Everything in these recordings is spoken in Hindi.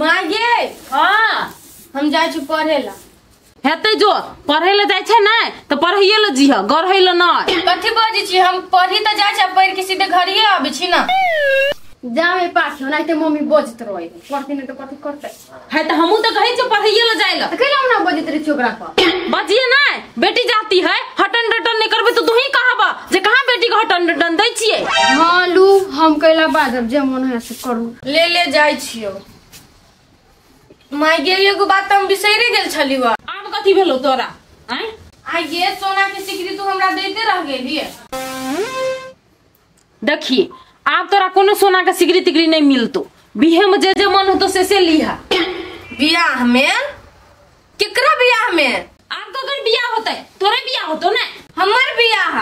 माँ गे हाँ हम जाए छी पढ़े ला। हेते जो पढ़े ले जाय छे ना तो पढ़िए ले जीह गढ़े ले ना। कथी बाजी छी हम पढ़ी त जाय छी पढ़ के सीधे घरिए आबे छी ना। जामे पाछ ना ते मम्मी बजत रहे पढ़ती नहीं तो कथी करते है तो हमहू तो कहे छ पढ़िए ले जाय ला त केला ना बजत रही छोकरा पर बजिए ना बेटी जाती है हटन डटन नहीं करबे तो तू ही कहबा जे कहां बेटी को हटन डटन दै छिए। हां लू हम कैला बाजब जे मन है से करू ले जाय छियो। माय गे एगो बात हम बिसैरे गेल छलियो। आब कथी भेलो तोरा हैं आ ये सोना के सिकरी तू हमरा देते रह गेलिए। देखिए आप तोरा कोनो सोना का सिकरी तिकरी नहीं मिलतो बिहे में जे मन हो तो से लिहा। बियाह में केकरा बियाह में आप तो अगर बियाह होते तोरे बियाह होतो ना हमर बियाह।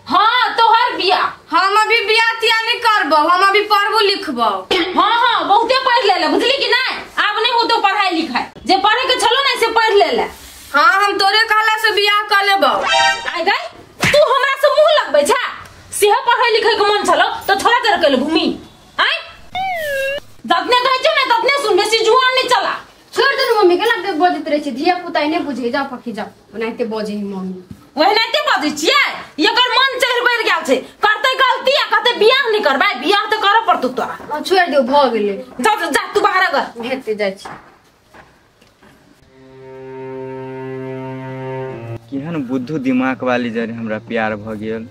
हां तोहर बियाह हम अभी बियाह तिया नहीं करबो हम अभी पढ़बो लिखबो। हां बहुते पढ़ ले बुझली कि नहीं अब नहीं होतो पढ़ाई लिखाई जे पढ़े के चलो ना से पढ़ ले। हां हम तोरे कहला से बियाह कर लेबो। आइ गई तू हमरा से मुंह लगबै छा सेह पढ़ाई लिखाई के मन छलो तो छोड़ा कर के घूमी आइ जतने कहै छ ना ततने सुन बेसी जुआन नहीं चला। छोड़ दे मम्मी के लगते बजत रहे छी धिया पुता नहीं बुझे जा पकी जा ओनाइते बजे मम्मी ओहनाइते बजै छियै एकर मन चढ़ बढ़ गेल छै करते गलती आ कहते बियाह नहीं करबै बियाह तो करऽ पड़तौ तोरा। छोड़ दियो भ गेलै जा जा तू बाहर ग हेते जाय छी। केहन बुद्धू दिमाग वाली जरे हमरा प्यार भ गेल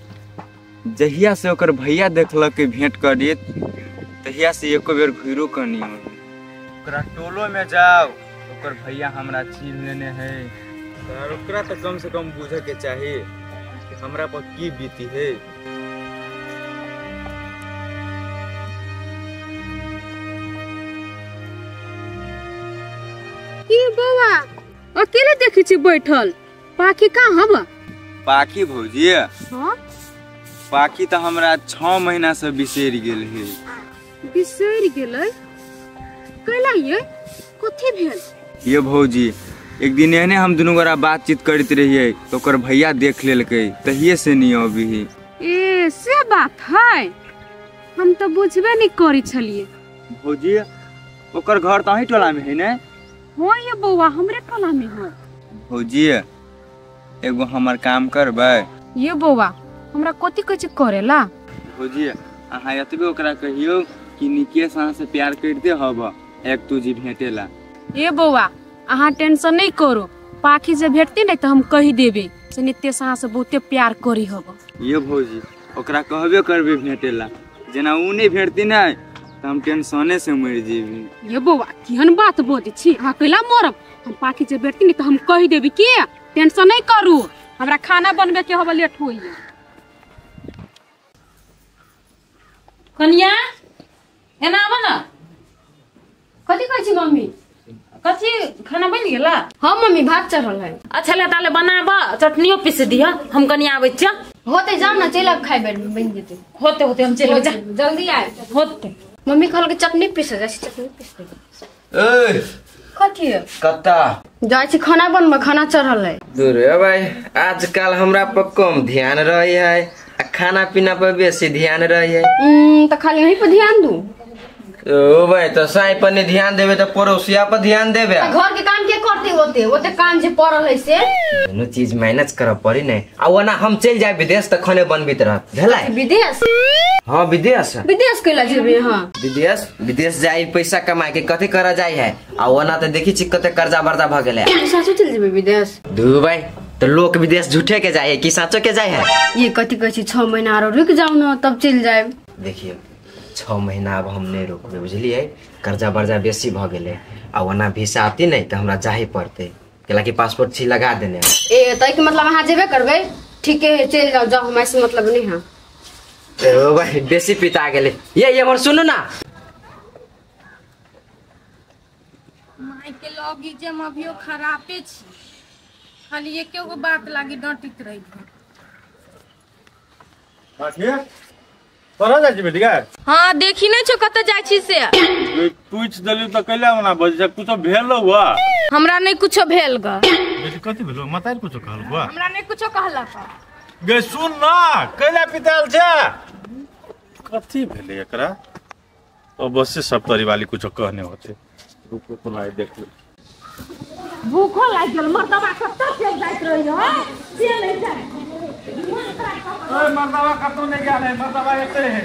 जहिया से ओकर भैया देखलक के भेंट करिए तहिया से एको बेर घुरो करनी ओकरा टोलो में जाओ ओकर भैया हमरा छीन लेने है और ओकरा तो कम से कम बुझे के चाहिए कि हमरा पर की बीती है। की बौआ अकेले देखै छी बैठल पाखी कहां हबा पाखी भौजी हां पाखी तो हमरा 6 महीना से बिसर गेल है। बिसर गेलै कैला ये कथि भेल ये भौजी एक दिन एहने हम दुनू गोरा बातचीत करते रहिए तो ओकर भैया देख लेलकै तहिए से नहीं अभी। ए से बात है हम तो बुझबे नहीं करी छलिए। भौजी ओकर घर तो ही टोला में है ना। हो ये बौआ हमरे टोला में है। भौजी एगो हमर काम करबै। ये बौआ हमरा कथि कछ करेला। भौजी अहाँ एतबे ओकरा कहियो कि निकेश अहाँ से प्यार करते हब एक तुझी भेटेला। ए बौआ अहाँ टेंशन नहीं करो पाखी से भेटती नहीं तो हम कही देबे से नितेश अहाँ से बहुते प्यार करी हब। ये भौजी ओकरा कहबे करबे भेटेला जेना उ नहीं भेटती नहीं तो हम टेंशने से मर जेबी। ये बौआ केहन बात बोलै छी अहाँ कैला मरब हम पाखी से भेटती नहीं तो हम कही देबी के टेंशन नहीं करू हमरा खाना बनबे के हब लेट होई। कन्या एना आब ना कथि कहै छी मम्मी कथी खाना बन गेला। हां मम्मी भात चढ़ल है। अच्छा ले ताले बनाबा चटनियो पीस दिया हम कन्या आबै छ होते जाओ ना चल अब खाइ बैठ बन जेते होते होते हम चले जा जल्दी आए होते। मम्मी कहल के चटनी पीस जा चटनी पीस दे। ए कथि कत्ता जाय छी खाना बनबा खाना चढ़ल है। दूरे भाई आजकल हमरा पर कम ध्यान रही है आ खाना पीना पर बेसी ध्यान रही है। तो खाली यहीं पर ध्यान दू। ओ भाई तो साई पर नहीं ध्यान देवे तो पड़ोसिया पर ध्यान देवे। घर के काम के करते होते काम जे पड़ल है से दोनों चीज मैनेज कर पड़ी नहीं आ वना हम चल जाए विदेश तो खने बनबित रह भेलै। विदेश हां विदेश विदेश कैला जेबे। हां विदेश विदेश जाई पैसा कमाए के कथि करा जाय है आ वना तो देखी छी कते कर्जा बर्जा भ गेलै। सासु चल जेबे विदेश दू भाई तो लोग विदेश झूठे के जाए कि साचो के जाए है। ये कथि कहै छी 6 महीना और रुक जाओ ना तब चल जाए। देखिए 6 महीना अब हम नहीं रुकबे बुझलिए कर्जा बर्जा बेसी भ गेले आ वना वीसा आती नहीं तो हमरा जाही पड़ते केला कि पासपोर्ट छी लगा देने। ए तै के मतलब अहाँ जेबे करबे ठीक है चल जाओ जाओ हमरा से मतलब नहीं है। ओ भाई बेसी पिता गेले ये हमर सुनु ना माई के लगी जे अभियो खराबे छी खाली एकेगो बात लागी डटित रही। बाकी तोरा जाइ छी बेटिका। हां देखी नै छो कत जाइ छी से पूछ देलु त कैला मना बज जा कुछो भेल हुआ हमरा नै कुछो भेल ग। बेटी कथि भेलो मतार कुछो कहल हुआ हमरा नै कुछो कहला का गे सुन ना कैला पिताल छ कथि भेले एकरा अवश्य सब तरी वाली कुछो कहने होते भूखो तो लाए देख लो। भूखो लाग गेल मर्दवा कतऽ चल जाइत रही है से नहीं जाए ओए मर्दवा कतौ नहीं गेल है, मर्दवा एते है।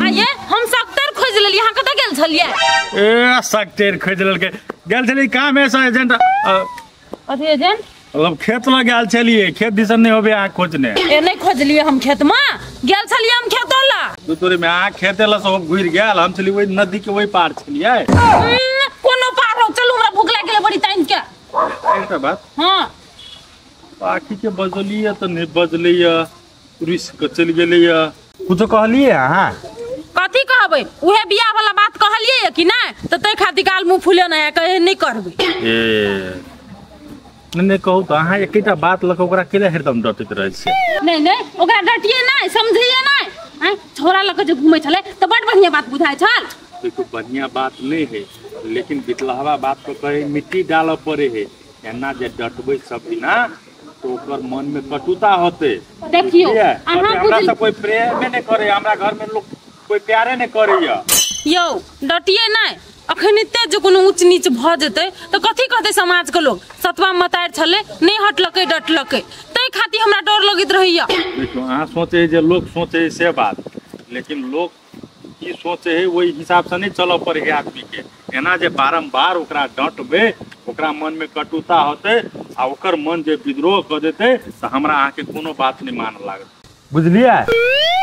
आये हम सक्तर खोज लेली, यहाँ कतऽ गेल छलिए? ए सक्टर खोज लेलके गेल छली काम है सा एजेंट अथी एजेंट मतलब खेत लग गेल छलिए, खेत दिसन नहीं होबे आ खोजने ए नहीं खोजलिए हम खेत में गेल छलिए हम खेतोला तू तोरे में आ खेते ला सब घुर गेल, हम छली वही नदी के वही पार छलिए। कोनो पार हो चलू, हमरा भूख लाग गेल बड़ी टाइम के। एकटा बात हां पाखी के बजलिए तो नहीं बजलिए, रुस के चल गेलिए, कुछ कहलिए हां कथी कहबै? उहे बियाह वाला बात कहलिए कि नहीं तो तै खातिर गाल मुंह फुले नहीं कहे नहीं करबै। ए नहीं कहू तो अहाँ एकटा बात लक ओकरा केले हरदम डटैत रहै छै। नहीं नहीं ओकरा डटिए नहीं समझिए नहीं छोरा लक जे घुमै छले तो बड़ बढ़िया बात बुझाय छल। देखो बढ़िया बात नहीं है, लेकिन बितलहवा बात को कहे मिट्टी डाल पड़े है, एना जे डटबै सब दिना तो ओकर मन में कटुता होते। देखियो हमरा से कोई प्रेम नहीं करे, हमरा घर में लोग कोई प्यारे नहीं करैया। यो डटिए नहीं, अखन एते जे कोनो ऊंच नीच भ जेतै तो कथी कहतै समाज के लोग? सतवा मतार छले नहीं हटलकै डटलकै तै खातिर हमरा डर लगैत रहैया। देखो अहाँ सोचे जे लोग सोचे से बात, लेकिन लोग की सोचे है वही हिसाब से नहीं चल पड़े है आदमी के। एना जे बारंबार ओकरा डटबे ओकरा मन में कटुता होते आ ओकर मन जे विद्रोह कर देते तो हमरा अहाँ के कोनो बात नहीं मान लागत, बुझलिए?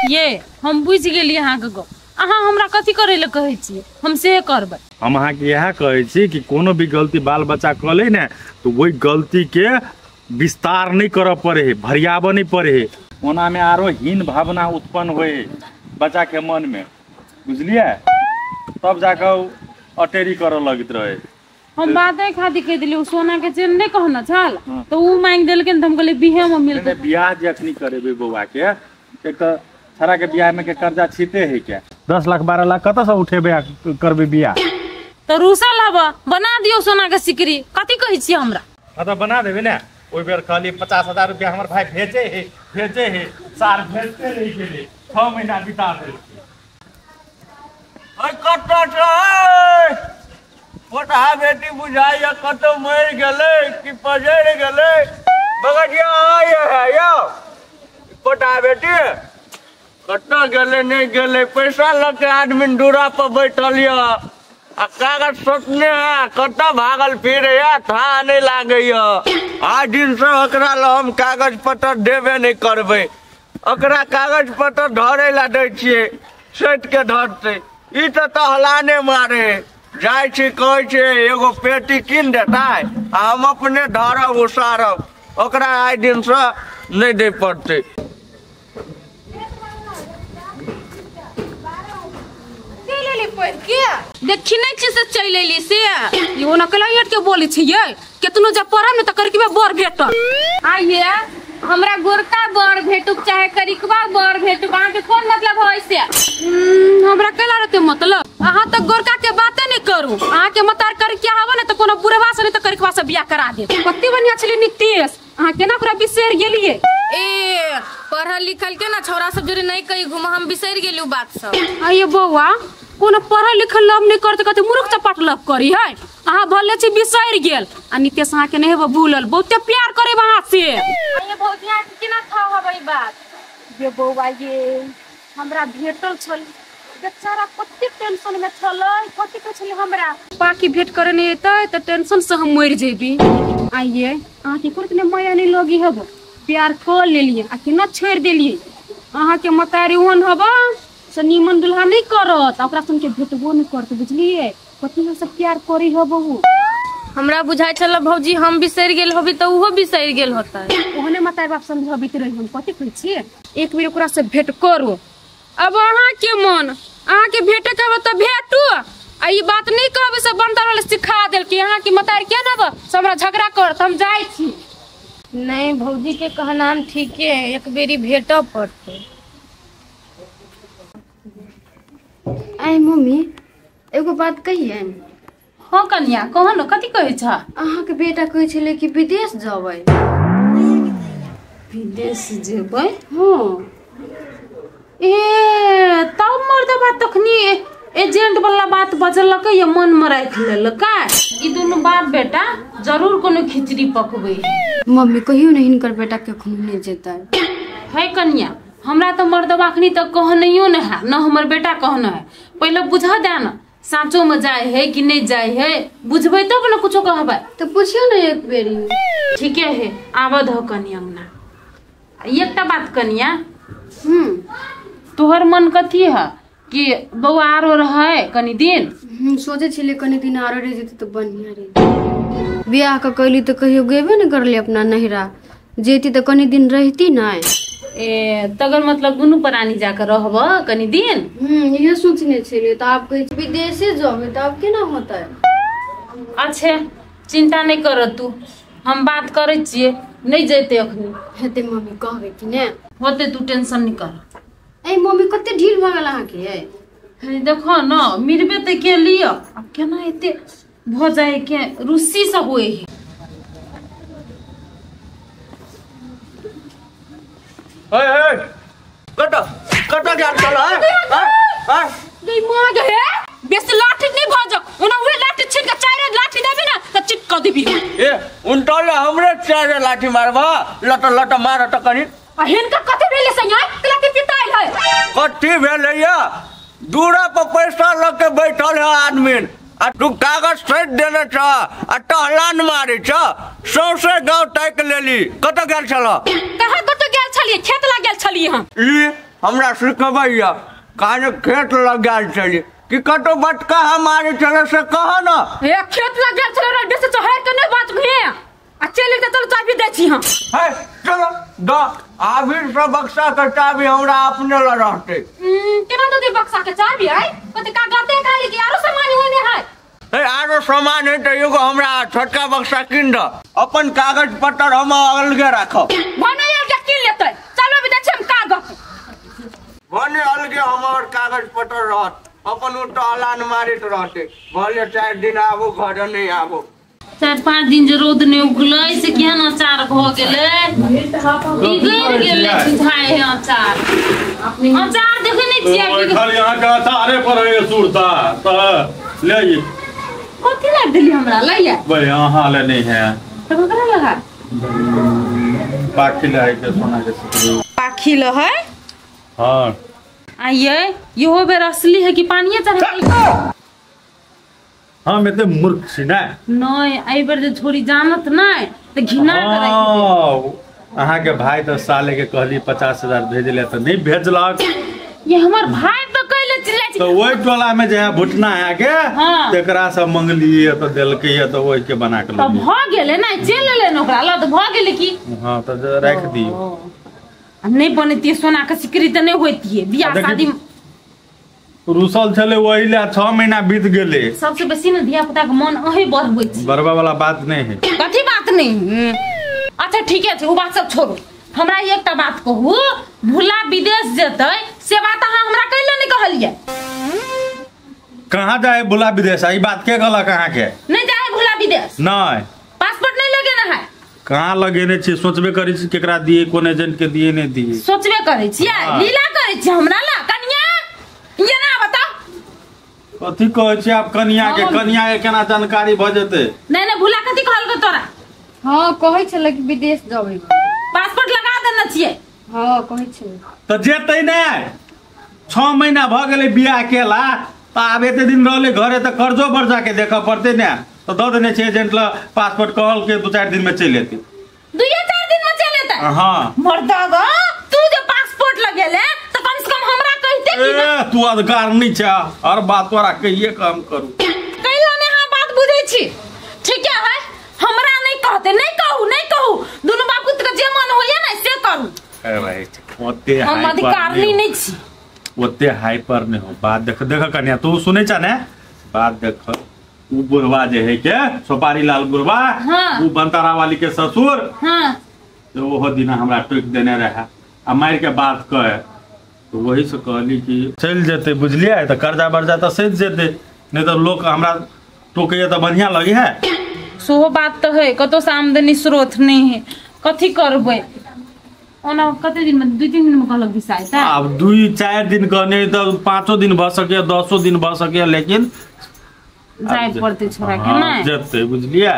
ये हम बुझ गेलिए अहाँ के गप। अहाँ हमरा कथी करे ले कहै छी? हम से करबै। हम अहाँ के यह कहै छी कि कोनो भी गलती बाल बच्चा कर ले ना तो वही गलती के विस्तार नहीं कर पड़े है, भरियाब नहीं पड़े है, ओना में आरो हीन भावना उत्पन्न होए बच्चा के मन में, बुझलिए? तब जाकर अटेरी कर लगत रहे। हम बाते खातिर कह दिली सोना के चेन नहीं कहना छल तो ऊ मांग देलके त हम कहले बिहे में मिलते। बियाह जखनी करेबे बौआ के एक तो छरा के बियाह में के कर्जा छीते है क्या 10 लाख 12 लाख कत से उठेबे करबे बियाह? तो रूसल हबा बना दियो सोना के सिकरी, कथी कहै छी हमरा? हां तो बना देबे ना। ओइ बेर खाली 50,000 रुपया हमर भाई भेजे है सार भेजते रही गेले 6 महीना बिता दे। ओए कत छै पोटा बेटी बुझाइया कत मर गेले कि पजड़ गेले बगड़िया आए है यो पोटा बेटी कत गेले नहीं गेले, पैसा लगे आदमी दूरा पर बैठल या आ कागज सोचने है कत भागल फिरे या था नहीं लागे या। आज दिन से ओकरा ला हम कागज पत्र देबे नहीं करबे, ओकरा कागज पत्र धरे ला दै छिए सेट के धरते ई तो टहलाने मारे जाय छी कहै छै एगो पेटी कीन देता आ हम अपने धरब उसारब, ओकरा आज दिन से नहीं दे पड़ते। देखी नहीं छी से चल एली से यो नकला हट के बोली छी ये केतनो जब पढ़म न त करके बर भेटल। आइए हमरा गोरका बर भेटुक चाहे करिकवा बर भेटुक अहाँ के कोन मतलब होय से? हमरा केला रहते मतलब अहाँ तक गोरका के बाते नहीं करू, अहाँ के मतार कर क्या हवा न त कोनो बुढ़वा से नहीं त करिकवा से बियाह करा दे। कत्ते बढ़िया छली नीतीश, अहाँ केना पूरा बिसर गेलिए? ए पढ़ल लिखल के ना छोरा सब जोरे नहीं कही घुमा, हम बिसर गेलू बात सब। आइए बौआ कोनो पढ़ल लिखल लव नहीं करते कहते मूर्ख चपाट लव करी है, अहाँ भले छी बिसर गेल आ नीतीश अहाँ के नहीं भूलल, बहुते प्यार करे वहां से। ये बहुत यहाँ केना था हबई बात ये बौआ ये हमरा भेटल छल बेचारा कत्ते टेंशन में छलै, कथि कहै छलै हमरा पाकी भेट करे नहीं एतै त टेंशन से हम मर जेबी। आइए अहाँ के कोन ने माया नहीं लगी हबो, प्यार कर लेलिए आ कि न छोड़ देलिए, अहाँ के मतारी ओहन हबा से नीमन दुल्हा नहीं करत ओकरा संग के भेटबो नहीं करत, बुझलिए? कथि से प्यार करी हबो हमरा बुझाई छल भौजी हम बिसर गेल होबी तो उहो बिसर गेल होता है। ओहने मतार बाप समझबित रही हम कथि कहै छी एक बेर ओकरा से भेट करू। अब अहाँ के मन अहाँ के भेटे के त भेटू आ ई बात नहीं कहबे से बनता वाला सिखा देल कि अहाँ के मतार के ना हमरा झगड़ा करत हम जाई छी। नहीं भौजी के कहना हम ठीक है, एक बेरी भेटो पड़ते। आई मम्मी एगो बात कहिए। हाँ कन्या कह न कथि कहै छ? अहाँ के बेटा कहै छले कि विदेश जबै। विदेश जेबै? हाँ ए तब मर्दबा तखनी एजेंट वाला बात बजलक ये मन में राख लेलक का ई दोनों बाप बेटा जरूर कोनो खिचड़ी पकबै मम्मी कहियो नहीं हिनकर बेटा के घूमने जेता है कन्या। हमरा तो मर्दवा अखनी तक कहनियो न है न हमर बेटा कहना है। पहले बुझा दे न साँचो में जाए है कि नहीं जाए है, बुझबै तब न कुछो कहबै। तो पूछियो ना एक बेरी। ठीके है आबद हो कन्या अंगना। एकटा बात कन्या तोहर मन कथी है कि बउआ आरो रहे कनी दिन? सोचे छले कनी दिन आरो रह जेते तो बढ़िया रहे। बियाह का कैली तो कहियो गेबे न करले अपना नहिरा, जेती तो कनी दिन रहती ना। ए तगर मतलब दुनू प्राणी जाकर रहब कनी दिन। ये सोचने छले तो आप कहे विदेशे जाबे तो अब केना होता है। अच्छे चिंता नहीं कर तू, हम बात करे छिए नहीं जेते अखनी। हेते मम्मी कहबे कि ने होते तू टेंशन नहीं कर। ए मम्मी कते ढील भगल अहाँ के है। देखो न मिरबे त के लियो अब केना एते भ जाए के रुसी से होए है। हे कटा जान चला है गई मां गए बेस लाठी नहीं भज ओना उहे लाठी छिट के चारे लाठी देबी ना त चिटक देबी। ए उनटले हमरे चारे लाठी मारबा लट लट मार त कनी हिनका कथी भेले सैया लाठी पिटाइल है। कथी भेले या दूरा पर पैसा लग के बैठल है आदमी आ तू कागज सहित देले छ आ टहलान मारे छ सौसे गांव ताक लेली कत गेल छल? कहां कत गेल छलिए? खेत लग गेल छलिए हम। ई हमरा सिखबैया काने खेत लग गेल छली कि कतो बटका हमारे चले से कह ना। ए खेत लग गेल छले रे बेस चढ़े के नहीं बात घे आ चले के चल चाबी दे छी हम। है चलो द आभी सब बक्सा के चाबी हमरा अपने ल रहते। केना दे बक्सा के चाबी है कते का गाते खाली कि आरो सामान होने है। ए आरो सामान है त एगो हमरा छोटका बक्सा किन द अपन कागज पत्तर हम अलगे राखब। भने अलगे किन लेतै चलो भी देख हम कागज भने अलगे हमर कागज पत्तर रहत अपन उ टहलान मारित रहते भले 4 दिन आबो घर नहीं आबो। 4-5 दिन जे रोद ने उगलै से केहन अचार भ गेलै बिगड़ गेलै बुझाए है अचार। अचार देखे नहीं छियै कि खाली यहां का अचारे पर है सुरता त ले ये कथि लाग देली हमरा लइया भाई यहां ले नहीं है तो ककरा लगा पाखी ले के सोना के पाखी ल है। हां आइए यो बेर असली है कि पानीए चढ़ा हां मैं तो मूर्ख छी ना नहीं आई बेर जे छोरी जानत नहीं त घिना करे। अहाँ के भाई तो साले के कहली 50,000 भेजले तो नहीं भेजलक। ये हमर भाई तो कहले चिल्ला तो वही टोला में जे भुटना है के तेकरा से मंगली तो देलकै है तो वही के बना के तो भ गेले ना चल लेले न ओकरा ल तो भ गेले की। हां तो रख दियो नहीं बनती सोना के सिकरी त नहीं होती है बियाह शादी रुसल छले वही ले 6 महीना बीत गेले। सबसे बेसी न धिया पुता के मन अही बढ़बै छी बरबा वाला बात नहीं है। कथी बात नहीं? अच्छा ठीक है वो बात सब छोड़ो हमरा एकटा बात कहू भूला विदेश जेतै से बात अहाँ हमरा कैले नहीं कहलिए। कहां जाए भूला विदेश ई बात के कहला कहां के नहीं जाए भूला विदेश नहीं पासपोर्ट नहीं लगे ना है कहां लगेने छी सोचबे करै छी केकरा दिए कोन एजेंट के दिए नहीं दिए सोचबे करै छी लीला करै छी हमरा ला कन्या ये ना बता कथी कहै छी आप कन्या के केना जानकारी भ जेते? नहीं नहीं भूला कथी कहल के तोरा? हां कहै छले कि विदेश जाबे पासपोर्ट लगा देना छिए। हां कहै छले त जेतै नै 6 महीना भ गेलै बियाह केला त आब एते दिन रहले घरे त कर्जो बर्जा के देख पड़ते ने तो द देने छै एजेंट ल पासपोर्ट कहल के 2-4 दिन में चल जेतै। 2-4 दिन में चल जेतै? हां मर्दागा तू जे पासपोर्ट लगेले तो कम से कम हमरा कहते कि ए तू अधिकार नहीं छ हर बात तोरा कहिए काम करू कैला ने हां बात बुझै छी ठीक है हमरा नहीं कहते नहीं कहू दोनों बाप पुत्र के जे मन होइए ना से करू। ए भाई ओते हम अधिकारी नहीं छी ओते हाइपर नहीं हो बात देख कन्या तू सुनै छ ने बात देख उ बुढ़वा जे है के सोपारी लाल बुढ़वा उ बंतारा वाली के ससुर तो वो दिन हमरा टोक देने रहा आ मार के बात कहे तो वही से कहली कि चल जेते बुझलिए तो कर्जा बर्जा तो सज जेते नहीं तो लोग हमरा टोके तो बढ़िया लगे है। सो बात तो है कतो से आमदनी स्रोत नहीं है कथी करबे ओना कते दिन में 2-3 दिन में कहलक बिसाई त अब 2-4 दिन कहने तो 5 दिन भ सके 10 दिन भ सके लेकिन जाय पड़ते छोरा के ना जते बुझलिए।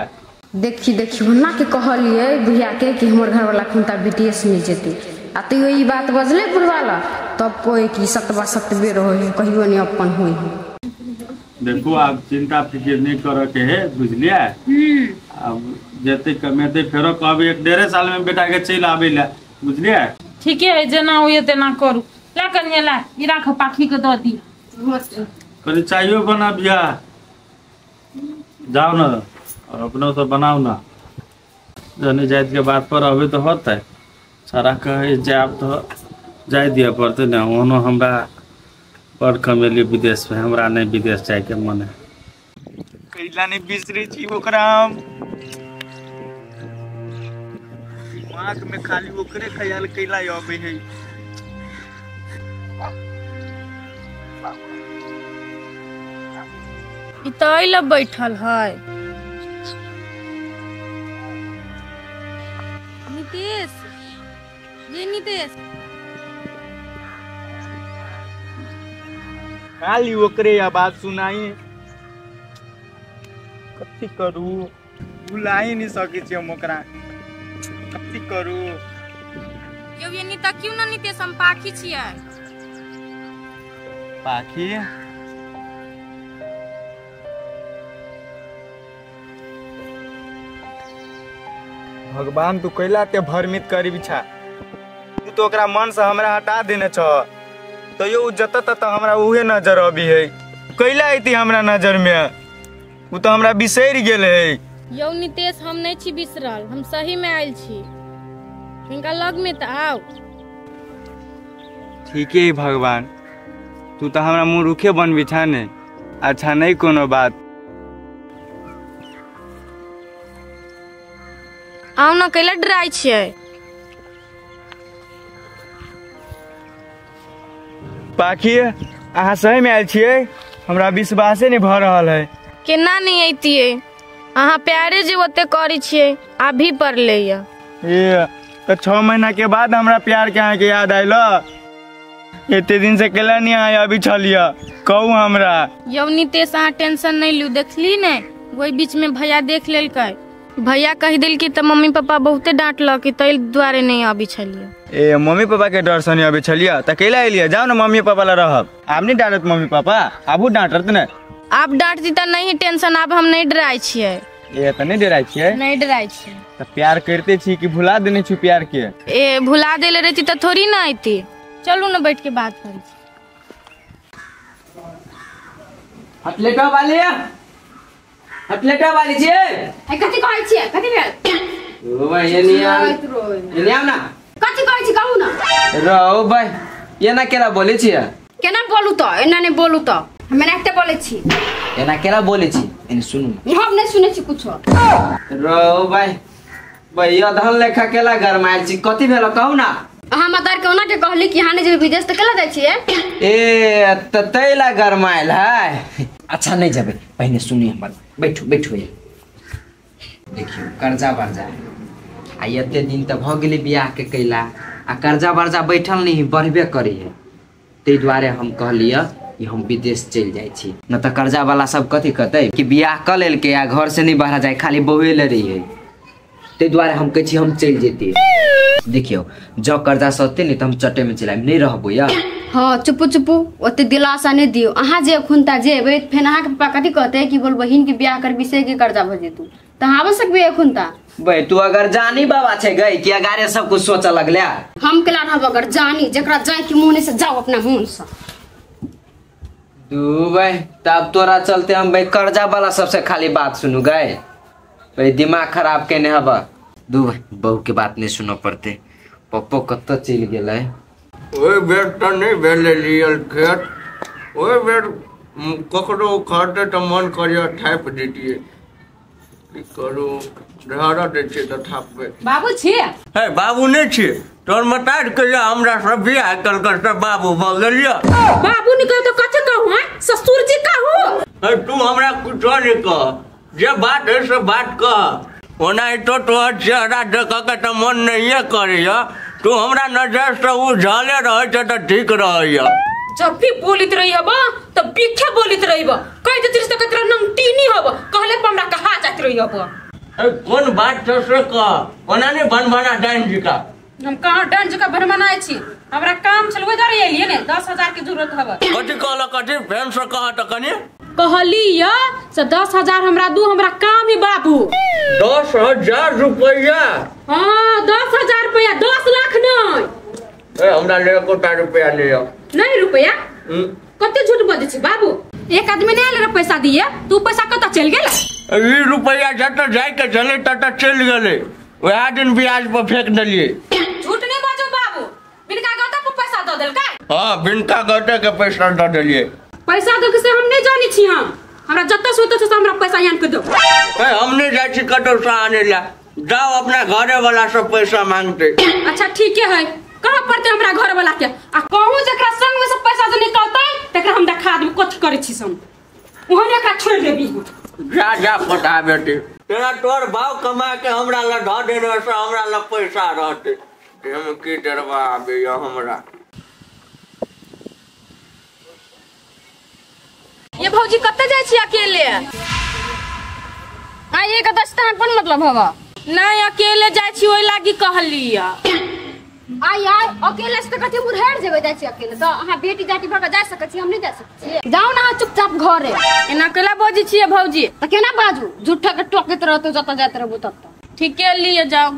देखी ना के कहलिए भैया के कि हमर घर वाला खुनता विदेश में जेते आ तो ई बात बजले बुढ़वाला तब कोई की सतबा सतबे रहे कहियो नहीं अपन होई। देखो आप चिंता फिक्र नहीं करे के है बुझलिए। अब जते कमेते फेरो कब 1-1.5 साल में बेटा के चल आबेला बुझलिए। ठीक है जना होय तेना करू ला कन्या ला ई राख पाखी के द दी कनी चाहिए बना बिया जाओ ना और अपना से बनाओ ना जने जात के बात पर अभी तो होता है सारा कहे जाब तो जाय दिया पड़ते ना ओनो हमरा पर कमेली विदेश में हमरा नहीं विदेश जाए के मन है कैला नहीं बिसरी छी ओकरा दिमाग में खाली ओकरे ख्याल कैला आबे है। इ त अइला बैठल है नितेश ये नितेश खाली ओकरे आवाज सुनाई कथी करू बुलाई नहीं सके छी हम ओकरा कथी करू। यौ ये नीता क्यों ना नितेश हम पाखी छियै पाखी भगवान तू कैला ते भ्रमित करी बिछा तू तो ओकरा मन से हमरा हटा देने छ तो यो जत तत हमरा उहे नजर अभी है कैला आती हमरा नजर में उ तो हमरा बिसर गेल है। यौ नितेश हम नहीं छी बिसरल हम सही में आइल छी इनका लग में त आओ। ठीक है भगवान तू तो हमरा मुंह रुखे बन बिछा ने अच्छा नहीं कोनो बात आओ ना कैला डराई छियै पाखी अहाँ सही में आयल छियै हमरा विश्वासे नहीं भ रहल है। केना नहीं अइतियै अहाँ प्यारे जे ओते करी छियै अभी पर ले ये तो 6 महीना के बाद हमरा प्यार के अहाँ के याद आयल एते दिन से केला नहीं आया अभी छलिया कहू हमरा। यौ नितेश अहाँ टेंशन नहीं लू देखली ने वही बीच में भैया देख लेलकै भैया कह दिल कि त मम्मी पापा बहुते डांटलक तै द्वारे नहीं अभी छलिए। ए मम्मी पापा के डर से नहीं अभी छलिया त केला एलिया जाओ ना मम्मी पापा ला रहब आप नहीं डांटत मम्मी पापा आबू डांटत ने आप डांटती त नहीं टेंशन अब हम नहीं डराई छियै। ए त नहीं डराई छियै नहीं डराई छियै त प्यार करते छी कि भुला देने छी प्यार के ए भुला देले रहती त थोड़ी ना आती चलू ना बैठ के बात करी। हटलेटा वाली छे है कथि कहै छियै कथि भेल ओ भाई ये नहीं आव ना कथि कहै छी कहू ना रहो भाई ये ना केला बोले छियै केना बोलू त एना नहीं बोलू त हमे ना बोले छी एना केला बोले छी एने सुनु हम नहीं सुने छी कुछो रहो भाई भैया धन लेखा केला गरमाइल छी कथि भेल कहू ना अहाँ मतार के ओना के कहली कि हाने जे विदेश त केला जाय छियै ए त तैला गरमाइल है अच्छा नहीं जाबे पहले सुनी हमर बैठो बैठो देखियो कर्जा बर्जा आ एते दिन त भ गेलै बियाह के कैला आ कर्जा बर्जा बैठल नहीं बढ़बे करे है ते द्वारे हम कहलिए कि हम विदेश चल जाय छी न त कर्जा वाला सब कथि कहते कि बियाह क लेल के आ घर से नहीं बाहर जाए खाली बउए ले रही है ते द्वारे हम कहै छी हम चल जेते देखियो जो कर्जा सते नहीं त हम चटे में चलाइम नहीं रहबो या हाँ चुपू चुपू ओते दिलासा नहीं दियो अहाँ जे खुनता जेबे फेन अहाँ के पापा कथि कहते कि बोल बहिन के ब्याह कर विषय के कर्जा भ जेतू त हां सकबे एखुनता भाई तू अगर जानी बाबा छे गई कि अगारे सब कुछ सोच लगले हम केला रहब अगर जानी जकरा जाय कि मुंह से जाओ अपना मुंह से दू भाई तब तोरा चलते हम भाई कर्जा वाला सबसे खाली बात सुनू गए भाई दिमाग खराब केने हबा दू भाई बहू के बात नहीं सुनो पड़ते पप्पो कत चल गेलै ओए बेट त नहीं भेले लियल खेत ओए बेट ककरो खरते त मन करिया ठाप देतिए की करू ढारा दे छे त ठापबे बाबू छी हे बाबू नहीं छे तोर मतार के हमरा सब बियाह कल कर त बाबू भ गेलिया बाबू ने कह तो कथे कहू हैं ससुर जी कहू हे तू हमरा कुछ नहीं कह जे बात है से बात कह ओना तो चेहरा देख के तो मन नहीं करे तू हमरा नजर से उझले रहे छ त ठीक रहैया। जब भी बोलित रही हब तब पीछे बोलित रही कह देती तो कतरा नंगटीनी हब कहले पर हमरा कहा जात रही हब। कौन बात से कह ओना ने बनबना डाइन जी का हम कहां डाइन जी का बनबनाए छी हमरा काम चलवे दर एलिए ने 10,000 की जरूरत हब। कथि कहला कथि फैन से कहा त कनी कहलिया से 10,000 हमरा दू हमरा काम ही बाबू। 10,000 रुपया? हां 10,000 रुपया 10 लाख नहीं। हमरा ले कोटा रुपया ले नहीं रुपया कते झूठ बोले छी बाबू। एक आदमी ने ले पैसा दिए तू पैसा कत चल गेला? ई रुपया जत जाय के चले तत चल गेले वह दिन ब्याज पर फेंक दलिए। झूठ नहीं बाजो बाबू बिनका गता पर पैसा द देल का? हां बिनका गते के पैसा द देलिए। पैसा दो से हम नहीं जानी छी हमरा जत्ता सोते से हमरा पैसा यान के दो। हम नहीं जाय छी कतो से आने ला जाओ अपना घरे वाला से पैसा मांगते। अच्छा ठीक है कहां पड़ते हमरा घर वाला के आ कहूं जकरा संग में से पैसा जो निकलतै तकरा हम देखा देब कथि करे छी हम ओहने एकरा छोड़ देबी। जा पटा बेटी तेरा तोर भाव कमा के हमरा ला ध देने से हमरा ला पैसा रहते हम की डरवा आबे हमरा। ये भौजी कत्ते जाय छी अकेले? ये का दस्ता कोन मतलब हवा? नहीं अकेले जाय छी ओइ लागी कहलिया। आई अकेले से कथि बुढ़ार जेबे जाय छी अकेले तो अहाँ बेटी जाति भर के जा सकै छी हम नहीं जा सकै छी। जाओ ना चुपचाप घरे। एना केला बोजी छी भौजी? त केना बाजू झूठा के टोकत रहतो जत जात रहबो तत। ठीके लिए जाओ।